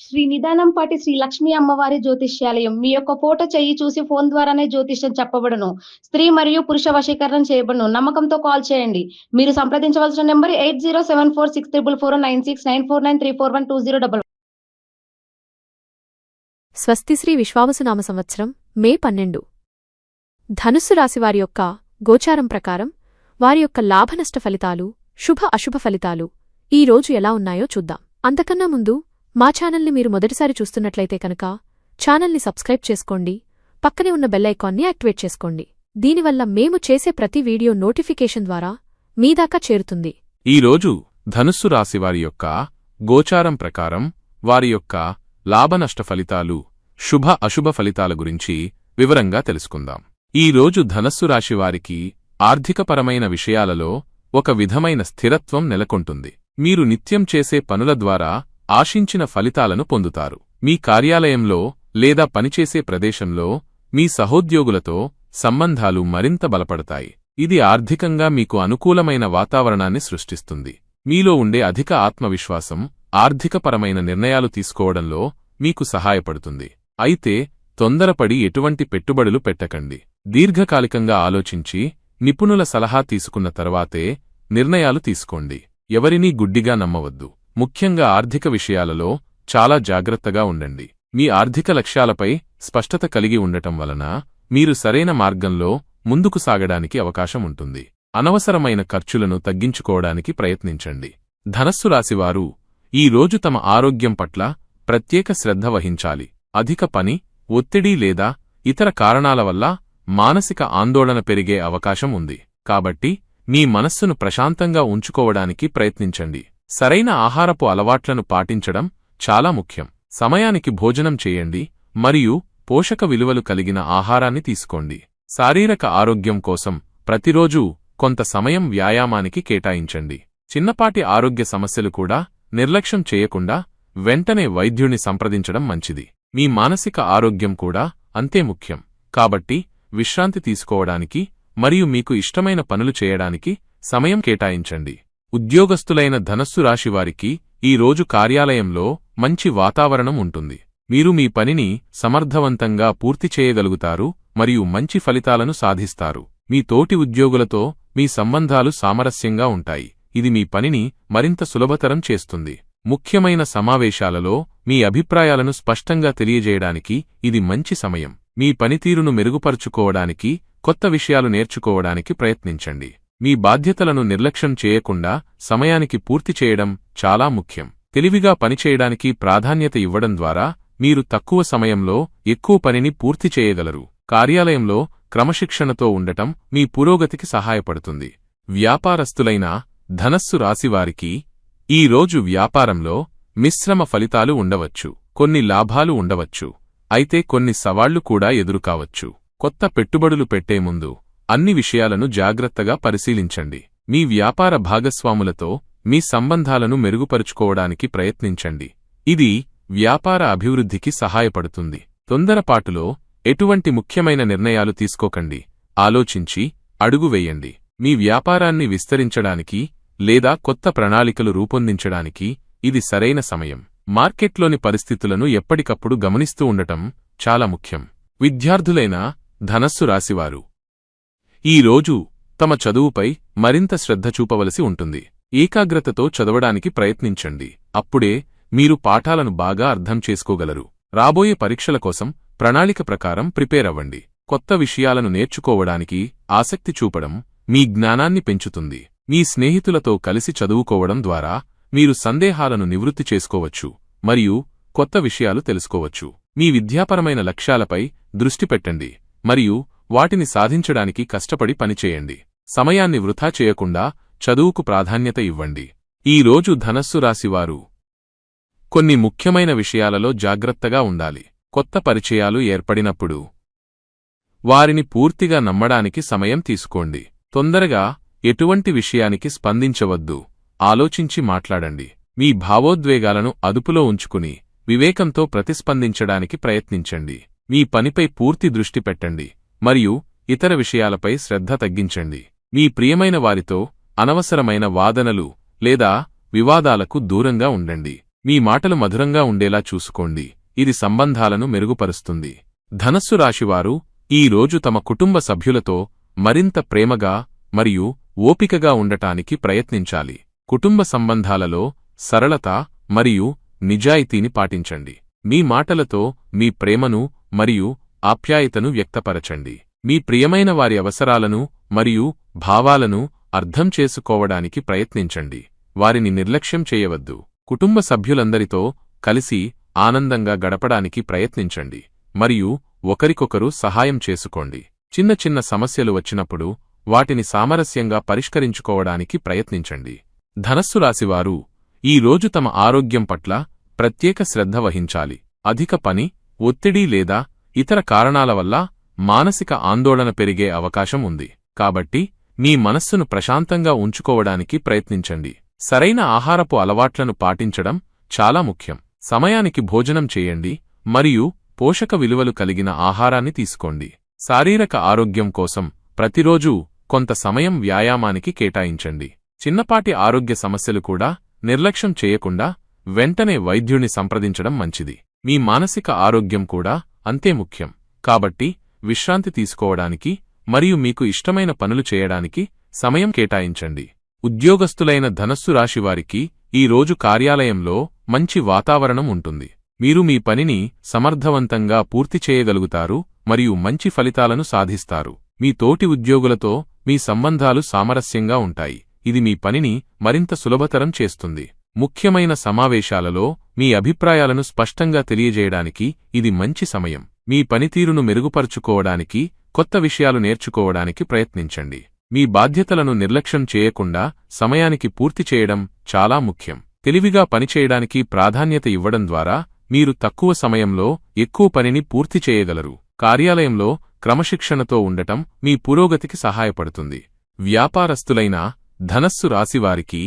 శ్రీ నిదానంపాటి శ్రీ లక్ష్మీ అమ్మవారి జ్యోతిష్యాలయం. మీ యొక్క ఫోటో చెయ్యి చూసి ఫోను ద్వారానే జ్యోతిష్యం చెప్పబడును. స్త్రీ మరియు పురుష వశీకరణం చేయబడును. నమ్మకంతో కాల్ చేయండి. మీరు సంప్రదించవలసిన నంబర్ 8074644969 94934120 స్వస్తిశ్రీ విశ్వావసునామ సంవత్సరం మే 12 ధనుస్సు రాశివారి యొక్క గోచారం ప్రకారం వారి యొక్క లాభనష్ట ఫలితాలు, శుభ అశుభ ఫలితాలు ఈ రోజు ఎలా ఉన్నాయో చూద్దాం. అంతకన్నా ముందు మా ఛానల్ని మీరు మొదటిసారి చూస్తున్నట్లయితే కనుక ఛానల్ని సబ్స్క్రైబ్ చేసుకోండి, పక్కనే ఉన్న బెల్ ఐకాన్ని యాక్టివేట్ చేసుకోండి. దీనివల్ల మేము చేసే ప్రతి వీడియో నోటిఫికేషన్ ద్వారా మీదాకా చేరుతుంది. ఈరోజు ధనుస్సు రాశివారి యొక్క గోచారం ప్రకారం వారి యొక్క లాభనష్ట ఫలితాలు, శుభ అశుభ ఫలితాల గురించి వివరంగా తెలుసుకుందాం. ఈరోజు ధనస్సు రాశివారికి ఆర్థికపరమైన విషయాలలో ఒక విధమైన స్థిరత్వం నెలకొంటుంది. మీరు నిత్యం చేసే పనుల ద్వారా ఆశించిన ఫలితాలను పొందుతారు. మీ కార్యాలయంలో లేదా పనిచేసే ప్రదేశంలో మీ సహోద్యోగులతో సంబంధాలు మరింత బలపడతాయి. ఇది ఆర్థికంగా మీకు అనుకూలమైన వాతావరణాన్ని సృష్టిస్తుంది. మీలో ఉండే అధిక ఆత్మవిశ్వాసం ఆర్థికపరమైన నిర్ణయాలు తీసుకోవడంలో మీకు సహాయపడుతుంది. అయితే తొందరపడి ఎటువంటి పెట్టుబడులు పెట్టకండి. దీర్ఘకాలికంగా ఆలోచించి నిపుణుల సలహా తీసుకున్న తర్వాతే నిర్ణయాలు తీసుకోండి. ఎవరినీ గుడ్డిగా నమ్మవద్దు. ముఖ్యంగా ఆర్థిక విషయాలలో చాలా జాగ్రత్తగా ఉండండి. మీ ఆర్థిక లక్ష్యాలపై స్పష్టత కలిగి ఉండటం వలన మీరు సరైన మార్గంలో ముందుకు సాగడానికి అవకాశం ఉంటుంది. అనవసరమైన ఖర్చులను తగ్గించుకోవడానికి ప్రయత్నించండి. ధనస్సు రాశివారు ఈ రోజు తమ ఆరోగ్యం పట్ల ప్రత్యేక శ్రద్ధ వహించాలి. అధిక పని, ఒత్తిడి లేదా ఇతర కారణాల వల్ల మానసిక ఆందోళన పెరిగే అవకాశం ఉంది. కాబట్టి మీ మనస్సును ప్రశాంతంగా ఉంచుకోవడానికి ప్రయత్నించండి. సరైన ఆహారపు అలవాట్లను పాటించడం చాలా ముఖ్యం. సమయానికి భోజనం చేయండి మరియు పోషక విలువలు కలిగిన ఆహారాన్ని తీసుకోండి. శారీరక ఆరోగ్యం కోసం ప్రతిరోజూ కొంత సమయం వ్యాయామానికి కేటాయించండి. చిన్నపాటి ఆరోగ్య సమస్యలు కూడా నిర్లక్ష్యం చేయకుండా వెంటనే వైద్యుని సంప్రదించడం మంచిది. మీ మానసిక ఆరోగ్యం కూడా అంతే ముఖ్యం. కాబట్టి విశ్రాంతి తీసుకోవడానికి మరియు మీకు ఇష్టమైన పనులు చేయడానికి సమయం కేటాయించండి. ఉద్యోగస్తులైన ధనస్సు రాశివారికి ఈ రోజు కార్యాలయంలో మంచి వాతావరణం ఉంటుంది. మీరు మీ పనిని సమర్థవంతంగా పూర్తి చేయగలుగుతారు మరియు మంచి ఫలితాలను సాధిస్తారు. మీ తోటి ఉద్యోగులతో మీ సంబంధాలు సామరస్యంగా ఉంటాయి. ఇది మీ పనిని మరింత సులభతరం చేస్తుంది. ముఖ్యమైన సమావేశాలలో మీ అభిప్రాయాలను స్పష్టంగా తెలియజేయడానికి ఇది మంచి సమయం. మీ పనితీరును మెరుగుపరుచుకోవడానికి, కొత్త విషయాలు నేర్చుకోవడానికి ప్రయత్నించండి. మీ బాధ్యతలను నిర్లక్ష్యం చేయకుండా సమయానికి పూర్తి చేయడం చాలా ముఖ్యం. తెలివిగా పనిచేయడానికి ప్రాధాన్యత ఇవ్వడం ద్వారా మీరు తక్కువ సమయంలో ఎక్కువ పనిని పూర్తి చేయగలరు. కార్యాలయంలో క్రమశిక్షణతో ఉండటం మీ పురోగతికి సహాయపడుతుంది. వ్యాపారస్తులైన ధనస్సు రాశివారికి ఈ రోజు వ్యాపారంలో మిశ్రమ ఫలితాలు ఉండవచ్చు. కొన్ని లాభాలు ఉండవచ్చు, అయితే కొన్ని సవాళ్లు కూడా ఎదురుకావచ్చు. కొత్త పెట్టుబడులు పెట్టే ముందు అన్ని విషయాలను జాగ్రత్తగా పరిశీలించండి. మీ వ్యాపార భాగస్వాములతో మీ సంబంధాలను మెరుగుపరుచుకోవడానికి ప్రయత్నించండి. ఇది వ్యాపార అభివృద్ధికి సహాయపడుతుంది. తొందరపాటులో ఎటువంటి ముఖ్యమైన నిర్ణయాలు తీసుకోకండి. ఆలోచించి అడుగు వేయండి. మీ వ్యాపారాన్ని విస్తరించడానికి లేదా కొత్త ప్రణాళికలు రూపొందించడానికి ఇది సరైన సమయం. మార్కెట్లోని పరిస్థితులను ఎప్పటికప్పుడు గమనిస్తూ ఉండటం చాలా ముఖ్యం. విద్యార్థులైన ధనస్సు రాశివారు ఈ రోజు తమ చదువుపై మరింత శ్రద్ధ చూపవలసి ఉంటుంది. ఏకాగ్రతతో చదవడానికి ప్రయత్నించండి. అప్పుడే మీరు పాఠాలను బాగా అర్థం చేసుకోగలరు. రాబోయే పరీక్షల కోసం ప్రణాళిక ప్రకారం ప్రిపేర్ అవ్వండి. కొత్త విషయాలను నేర్చుకోవడానికి ఆసక్తి చూపడం మీ జ్ఞానాన్ని పెంచుతుంది. మీ స్నేహితులతో కలిసి చదువుకోవడం ద్వారా మీరు సందేహాలను నివృత్తి చేసుకోవచ్చు మరియు కొత్త విషయాలు తెలుసుకోవచ్చు. మీ విద్యాపరమైన లక్ష్యాలపై దృష్టి పెట్టండి మరియు వాటిని సాధించడానికి కష్టపడి పనిచేయండి. సమయాన్ని వృథా చేయకుండా చదువుకు ప్రాధాన్యత ఇవ్వండి. ఈ రోజు ధనస్సు రాశివారు కొన్ని ముఖ్యమైన విషయాలలో జాగ్రత్తగా ఉండాలి. కొత్త పరిచయాలు ఏర్పడినప్పుడు వారిని పూర్తిగా నమ్మడానికి సమయం తీసుకోండి. తొందరగా ఎటువంటి విషయానికి స్పందించవద్దు. ఆలోచించి మాట్లాడండి. మీ భావోద్వేగాలను అదుపులో ఉంచుకుని వివేకంతో ప్రతిస్పందించడానికి ప్రయత్నించండి. మీ పనిపై పూర్తి దృష్టి పెట్టండి మరియు ఇతర విషయాలపై శ్రద్ధ తగ్గించండి. మీ ప్రియమైన వారితో అనవసరమైన వాదనలు లేదా వివాదాలకు దూరంగా ఉండండి. మీ మాటలు మధురంగా ఉండేలా చూసుకోండి. ఇది సంబంధాలను మెరుగుపరుస్తుంది. ధనస్సు రాశివారు ఈ రోజు తమ కుటుంబ సభ్యులతో మరింత ప్రేమగా మరియు ఓపికగా ఉండటానికి ప్రయత్నించాలి. కుటుంబ సంబంధాలలో సరళత మరియు నిజాయితీని పాటించండి. మీ మాటలతో మీ ప్రేమను మరియు ఆప్యాయతను వ్యక్తపరచండి. మీ ప్రియమైన వారి అవసరాలను మరియు భావాలను అర్థం చేసుకోవడానికి ప్రయత్నించండి. వారిని నిర్లక్ష్యం చేయవద్దు. కుటుంబ సభ్యులందరితో కలిసి ఆనందంగా గడపడానికి ప్రయత్నించండి మరియు ఒకరికొకరు సహాయం చేసుకోండి. చిన్న చిన్న సమస్యలు వచ్చినప్పుడు వాటిని సామరస్యంగా పరిష్కరించుకోవడానికి ప్రయత్నించండి. ధనస్సు రాశివారు ఈ రోజు తమ ఆరోగ్యం పట్ల ప్రత్యేక శ్రద్ధ వహించాలి. అధిక పని, ఒత్తిడి లేదా ఇతర కారణాల వల్ల మానసిక ఆందోళన పెరిగే అవకాశం ఉంది. కాబట్టి మీ మనస్సును ప్రశాంతంగా ఉంచుకోవడానికి ప్రయత్నించండి. సరైన ఆహారపు అలవాట్లను పాటించడం చాలా ముఖ్యం. సమయానికి భోజనం చేయండి మరియు పోషక విలువలు కలిగిన ఆహారాన్ని తీసుకోండి. శారీరక ఆరోగ్యం కోసం ప్రతిరోజూ కొంత సమయం వ్యాయామానికి కేటాయించండి. చిన్నపాటి ఆరోగ్య సమస్యలు కూడా నిర్లక్ష్యం చేయకుండా వెంటనే వైద్యుని సంప్రదించడం మంచిది. మీ మానసిక ఆరోగ్యం కూడా అంతే ముఖ్యం. కాబట్టి విశ్రాంతి తీసుకోవడానికి మరియు మీకు ఇష్టమైన పనులు చేయడానికి సమయం కేటాయించండి. ఉద్యోగస్తులైన ధనస్సు రాశివారికి ఈ రోజు కార్యాలయంలో మంచి వాతావరణం ఉంటుంది. మీరు మీ పనిని సమర్థవంతంగా పూర్తి చేయగలుగుతారు మరియు మంచి ఫలితాలను సాధిస్తారు. మీ తోటి ఉద్యోగులతో మీ సంబంధాలు సామరస్యంగా ఉంటాయి. ఇది మీ పనిని మరింత సులభతరం చేస్తుంది. ముఖ్యమైన సమావేశాలలో మీ అభిప్రాయాలను స్పష్టంగా తెలియజేయడానికి ఇది మంచి సమయం. మీ పనితీరును మెరుగుపరుచుకోవడానికి, కొత్త విషయాలు నేర్చుకోవడానికి ప్రయత్నించండి. మీ బాధ్యతలను నిర్లక్ష్యం చేయకుండా సమయానికి పూర్తి చేయడం చాలా ముఖ్యం. తెలివిగా పనిచేయడానికి ప్రాధాన్యత ఇవ్వడం ద్వారా మీరు తక్కువ సమయంలో ఎక్కువ పనిని పూర్తి చేయగలరు. కార్యాలయంలో క్రమశిక్షణతో ఉండటం మీ పురోగతికి సహాయపడుతుంది. వ్యాపారస్తులైన ధనస్సు రాశివారికి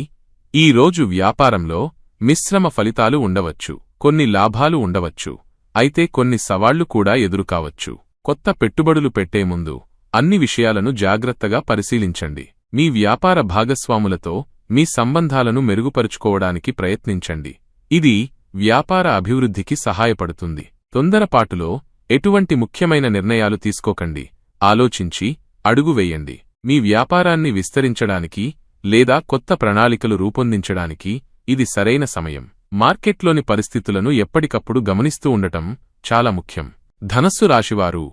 ఈ రోజు వ్యాపారంలో మిశ్రమ ఫలితాలు ఉండవచ్చు. కొన్ని లాభాలు ఉండవచ్చు, అయితే కొన్ని సవాళ్లు కూడా ఎదురుకావచ్చు. కొత్త పెట్టుబడులు పెట్టే ముందు అన్ని విషయాలను జాగ్రత్తగా పరిశీలించండి. మీ వ్యాపార భాగస్వాములతో మీ సంబంధాలను మెరుగుపరుచుకోవడానికి ప్రయత్నించండి. ఇది వ్యాపార అభివృద్ధికి సహాయపడుతుంది. తొందరపాటులో ఎటువంటి ముఖ్యమైన నిర్ణయాలు తీసుకోకండి. ఆలోచించి అడుగు వేయండి. మీ వ్యాపారాన్ని విస్తరించడానికి లేదా కొత్త ప్రణాళికలు రూపొందించడానికి ఇది సరైన సమయం. మార్కెట్లోని పరిస్థితులను ఎప్పటికప్పుడు గమనిస్తూ ఉండటం చాలా ముఖ్యం. ధనస్సు రాశివారు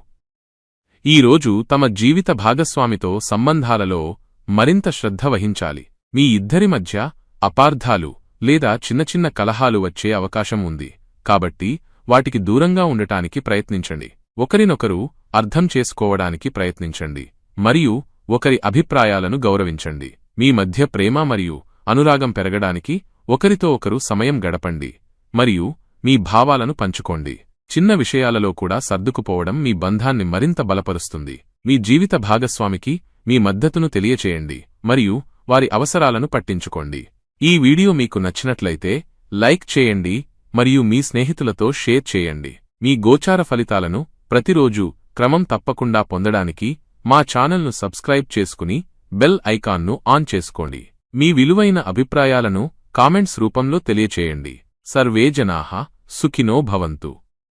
ఈ రోజు తమ జీవిత భాగస్వామితో సంబంధాలలో మరింత శ్రద్ధ వహించాలి. మీ ఇద్దరి మధ్య అపార్థాలు లేదా చిన్న చిన్న కలహాలు వచ్చే అవకాశం ఉంది. కాబట్టి వాటికి దూరంగా ఉండటానికి ప్రయత్నించండి. ఒకరినొకరు అర్థం చేసుకోవడానికి ప్రయత్నించండి మరియు ఒకరి అభిప్రాయాలను గౌరవించండి. మీ మధ్య ప్రేమ మరియు అనురాగం పెరగడానికి ఒకరితో ఒకరు సమయం గడపండి మరియు మీ భావాలను పంచుకోండి. చిన్న విషయాలలో కూడా సర్దుకుపోవడం మీ బంధాన్ని మరింత బలపరుస్తుంది. మీ జీవిత భాగస్వామికి మీ మద్దతును తెలియచేయండి మరియు వారి అవసరాలను పట్టించుకోండి. ఈ వీడియో మీకు నచ్చినట్లయితే లైక్ చేయండి మరియు మీ స్నేహితులతో షేర్ చేయండి. మీ గోచార ఫలితాలను ప్రతిరోజు క్రమం తప్పకుండా పొందడానికి మా ఛానల్ను సబ్స్క్రైబ్ చేసుకుని బెల్ ఐకాన్ను ఆన్ చేసుకోండి. మీ విలువైన అభిప్రాయాలను కామెంట్స్ రూపంలో తెలియచేయండి. సర్వే జనాః సుఖినో భవంతు.